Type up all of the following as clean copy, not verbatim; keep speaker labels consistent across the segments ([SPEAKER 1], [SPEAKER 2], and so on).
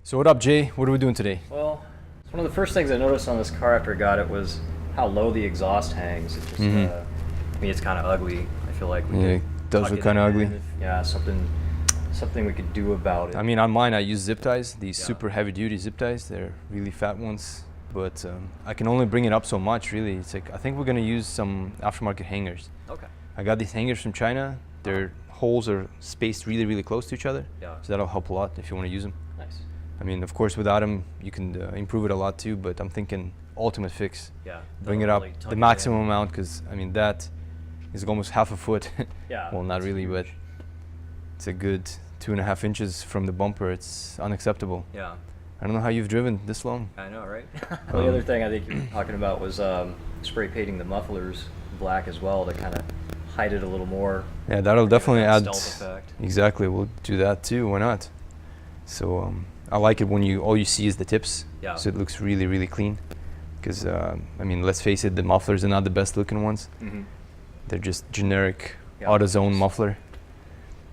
[SPEAKER 1] So what up, Jay? What are we doing today?
[SPEAKER 2] Well, it's one of the first things I noticed on this car after I got it was how low the exhaust hangs. It just, I mean, it's kind of ugly. I feel like we
[SPEAKER 1] It does look kind of ugly.
[SPEAKER 2] Yeah, something we could do about it.
[SPEAKER 1] I mean, on mine I use zip ties, these super heavy-duty zip ties. They're really fat ones, but I can only bring it up so much, really. It's like I think we're gonna use some aftermarket hangers.
[SPEAKER 2] Okay.
[SPEAKER 1] I got these hangers from China. Their holes are spaced really, really close to each other.
[SPEAKER 2] Yeah.
[SPEAKER 1] So that'll help a lot if you want to use them.
[SPEAKER 2] Nice.
[SPEAKER 1] I mean, of course, without them, you can improve it a lot too, but I'm thinking ultimate fix.
[SPEAKER 2] Yeah.
[SPEAKER 1] Bring it up the maximum amount, because I mean, that is almost half a foot.
[SPEAKER 2] Yeah.
[SPEAKER 1] Well, not really, but it's a good 2.5 inches from the bumper. It's unacceptable.
[SPEAKER 2] Yeah.
[SPEAKER 1] I don't know how you've driven this long.
[SPEAKER 2] I know, right? Well, the other thing I think you were talking about was spray painting the mufflers black as well to kind of hide it a little more.
[SPEAKER 1] Yeah, that'll definitely add.
[SPEAKER 2] Stealth effect.
[SPEAKER 1] Exactly, we'll do that too. Why not? So I like it when all you see is the tips.
[SPEAKER 2] Yeah.
[SPEAKER 1] So it looks really, really clean. Because I mean, let's face it, the mufflers are not the best looking ones.
[SPEAKER 2] Mm-hmm.
[SPEAKER 1] They're just generic AutoZone muffler.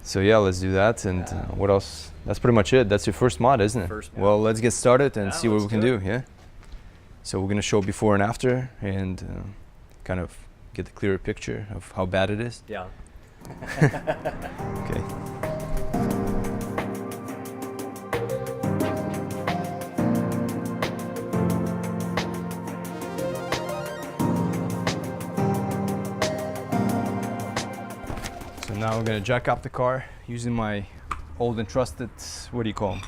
[SPEAKER 1] So yeah, let's do that. And what else? That's pretty much it. That's your first mod, isn't it?
[SPEAKER 2] First mod.
[SPEAKER 1] Well, let's get started and see what we can
[SPEAKER 2] do
[SPEAKER 1] do. Yeah. So we're gonna show before and after, and kind of get a clearer picture of how bad it is.
[SPEAKER 2] Yeah.
[SPEAKER 1] Okay. So now we're gonna jack up the car using my old and trusted, what do you call them?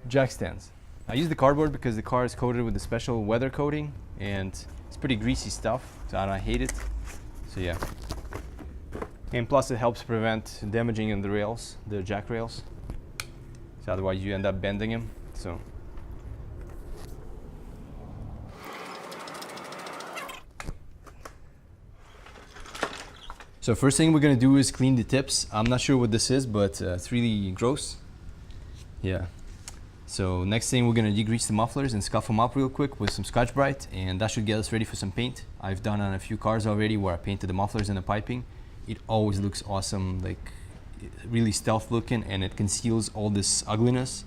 [SPEAKER 1] Jack stands. I use the cardboard because the car is coated with a special weather coating, and it's pretty greasy stuff, so I hate it. So yeah. And plus it helps prevent damaging in the rails, the jack rails. So otherwise you end up bending them. So first thing we're gonna do is clean the tips. I'm not sure what this is, but it's really gross. Yeah. So next thing, we're gonna degrease the mufflers and scuff them up real quick with some Scotch-Brite, and that should get us ready for some paint. I've done on a few cars already where I painted the mufflers and the piping. It always looks awesome, like really stealth looking, and it conceals all this ugliness,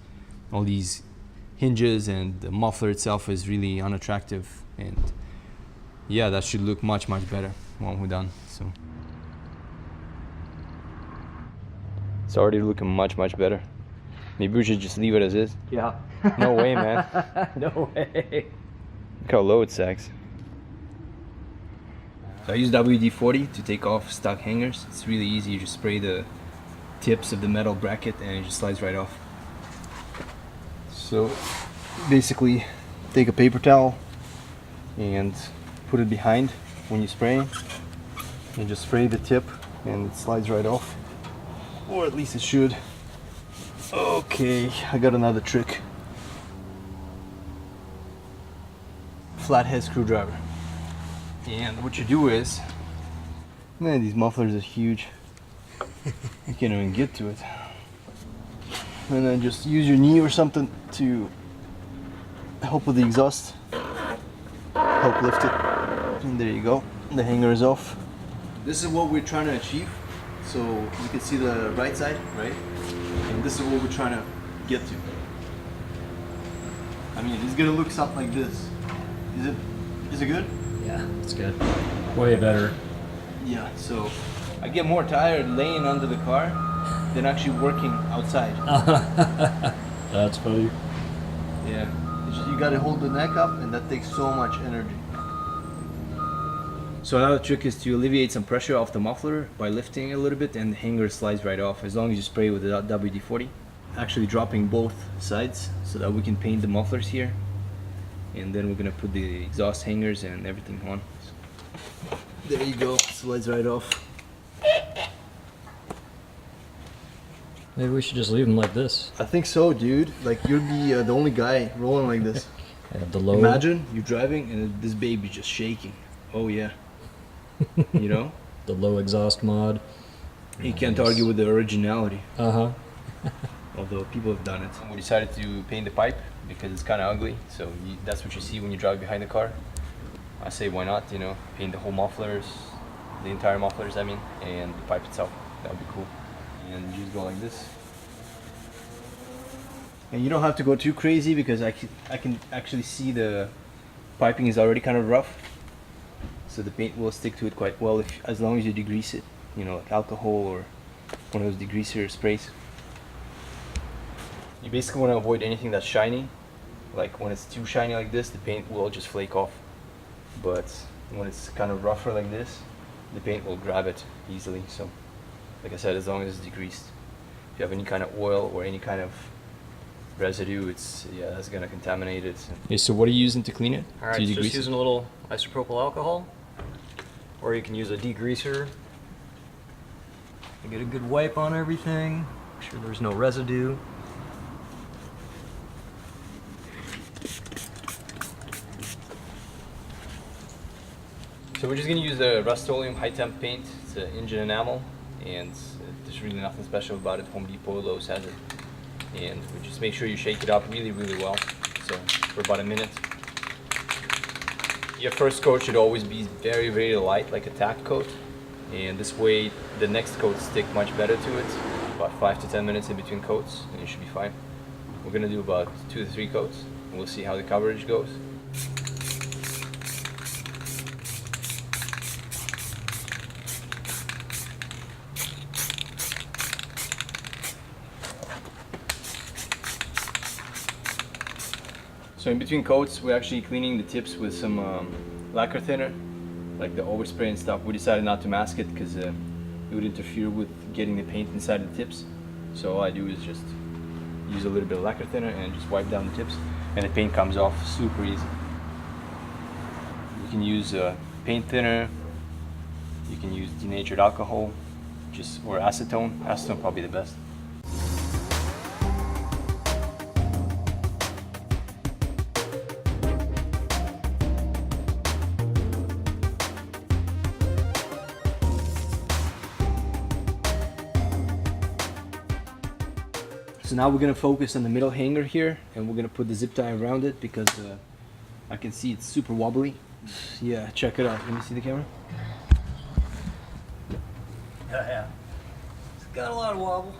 [SPEAKER 1] all these hinges, and the muffler itself is really unattractive. And yeah, that should look much, much better when we're done. So it's already looking much, much better. Maybe we should just leave it as is.
[SPEAKER 2] Yeah.
[SPEAKER 1] No way, man.
[SPEAKER 2] No way.
[SPEAKER 1] Look how low it sags. So I use WD-40 to take off stock hangers. It's really easy. You just spray the tips of the metal bracket and it just slides right off. So basically take a paper towel and put it behind when you spray. And just spray the tip and it slides right off. Or at least it should. Okay, I got another trick. Flathead screwdriver. And what you do is, man, these mufflers are huge. You can't even get to it. And then just use your knee or something to help with the exhaust. Help lift it. And there you go. The hanger is off. This is what we're trying to achieve. So you can see the right side, right? And this is what we're trying to get to. I mean, it's gonna look something like this. Is it good?
[SPEAKER 2] Yeah, it's good. Way better.
[SPEAKER 1] Yeah, so I get more tired laying under the car than actually working outside.
[SPEAKER 2] That's funny.
[SPEAKER 1] Yeah, it's just, you gotta hold the neck up, and that takes so much energy. So another trick is to alleviate some pressure off the muffler by lifting it a little bit, and the hanger slides right off as long as you spray with the WD-40. Actually dropping both sides so that we can paint the mufflers here, and then we're gonna put the exhaust hangers and everything on. So there you go, slides right off.
[SPEAKER 2] Maybe we should just leave them like this.
[SPEAKER 1] I think so, dude. Like, you'll be the only guy rolling like this.
[SPEAKER 2] The low.
[SPEAKER 1] Imagine you're driving and this baby's just shaking. Oh yeah. You know?
[SPEAKER 2] The low exhaust mod.
[SPEAKER 1] You can't argue with the originality.
[SPEAKER 2] Uh-huh.
[SPEAKER 1] Although people have done it. We decided to paint the pipe because it's kind of ugly. So that's what you see when you drive behind the car. I say why not, you know, paint the whole mufflers, the entire mufflers I mean, and the pipe itself. That would be cool. And you just go like this. And you don't have to go too crazy because I can actually see the piping is already kind of rough. So the paint will stick to it quite well as long as you degrease it, you know, like alcohol or one of those degreaser sprays. You basically want to avoid anything that's shiny. Like when it's too shiny like this, the paint will just flake off. But when it's kind of rougher like this, the paint will grab it easily. So like I said, as long as it's degreased. If you have any kind of oil or any kind of residue, that's gonna contaminate it. Okay, so what are you using to clean it?
[SPEAKER 2] All right, just using a little isopropyl alcohol, or you can use a degreaser. Get a good wipe on everything. Make sure there's no residue.
[SPEAKER 1] So we're just gonna use the Rust-Oleum high temp paint. It's an engine enamel, and there's really nothing special about it. Home Depot, Lowe's has it. And we just make sure you shake it up really well, so for about a minute. Your first coat should always be very light, like a tack coat, and this way the next coats stick much better to it. About 5 to 10 minutes in between coats and you should be fine. We're gonna do about 2 to 3 coats and we'll see how the coverage goes. So in between coats, we're actually cleaning the tips with some lacquer thinner, like the overspray and stuff. We decided not to mask it because it would interfere with getting the paint inside the tips. So all I do is just use a little bit of lacquer thinner and just wipe down the tips, and the paint comes off super easy. You can use paint thinner, you can use denatured alcohol, or acetone. Acetone probably the best. So now we're gonna focus on the middle hanger here, and we're gonna put the zip tie around it because I can see it's super wobbly. Yeah, check it out. Let me see the camera.
[SPEAKER 2] Yeah. It's got a lot of wobble.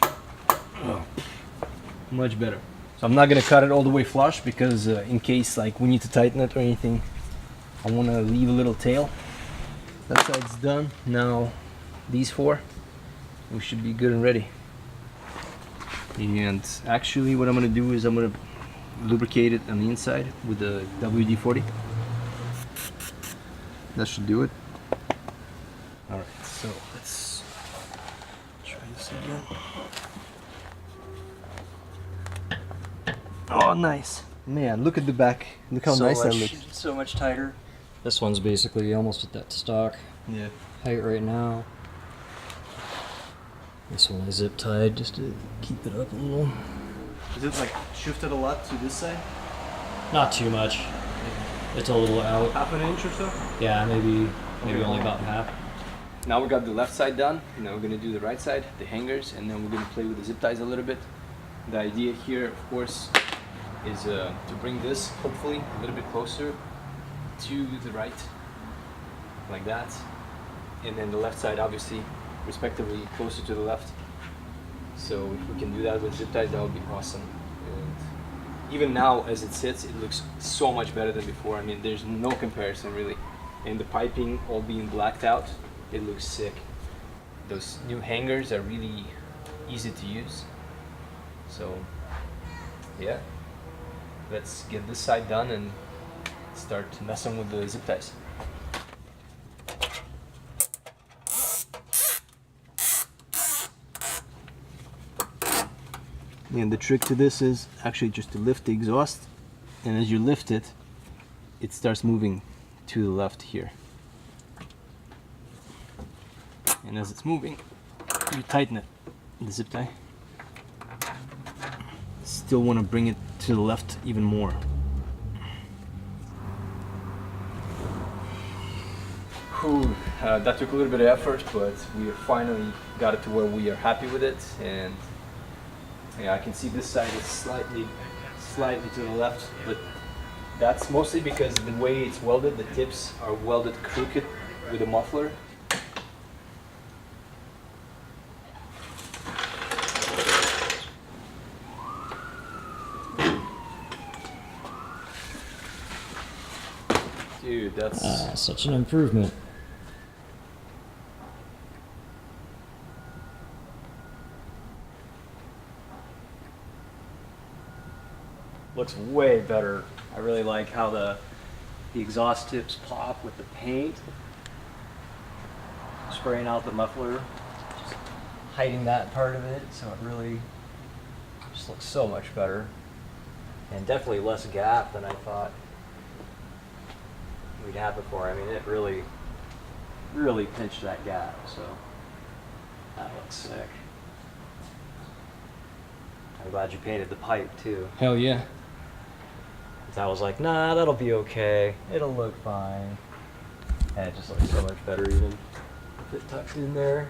[SPEAKER 1] Oh, much better. So I'm not gonna cut it all the way flush because in case like we need to tighten it or anything, I wanna leave a little tail. That side's done. Now these 4, we should be good and ready. And actually what I'm going to do is I'm going to lubricate it on the inside with the WD-40. That should do it. Alright, so let's try this again. Oh, nice. Man, look at the back. Look how nice that looks.
[SPEAKER 2] So much tighter. This one's basically almost at that stock height right now. This one I zip tied just to keep it up a little.
[SPEAKER 1] Is it like shifted a lot to this side?
[SPEAKER 2] Not too much. It's a little out.
[SPEAKER 1] Half an inch or so?
[SPEAKER 2] Yeah, maybe only about half.
[SPEAKER 1] Now we got the left side done. Now we're gonna do the right side, the hangers, and then we're gonna play with the zip ties a little bit. The idea here, of course, is to bring this hopefully a little bit closer to the right, like that, and then the left side obviously respectively closer to the left. So if we can do that with zip ties, that would be awesome. And even now as it sits, it looks so much better than before. I mean, there's no comparison really. And the piping all being blacked out, it looks sick. Those new hangers are really easy to use. So yeah, let's get this side done and start messing with the zip ties. And the trick to this is actually just to lift the exhaust, and as you lift it, it starts moving to the left here. And as it's moving, you tighten it, the zip tie. Still want to bring it to the left even more. Whew, that took a little bit of effort, but we finally got it to where we are happy with it. And yeah, I can see this side is slightly to the left, but that's mostly because the way it's welded, the tips are welded crooked with a muffler.
[SPEAKER 2] Dude, that's
[SPEAKER 3] Such an improvement.
[SPEAKER 2] looks way better. I really like how the exhaust tips pop with the paint. Spraying out the muffler, just hiding that part of it, so it really just looks so much better. And definitely less gap than I thought we'd have before. I mean, it really pinched that gap, so that looks sick. I'm glad you painted the pipe too.
[SPEAKER 1] Hell yeah.
[SPEAKER 2] 'Cause I was like, nah, that'll be okay. It'll look fine. And it just looks so much better even if it tucks in there.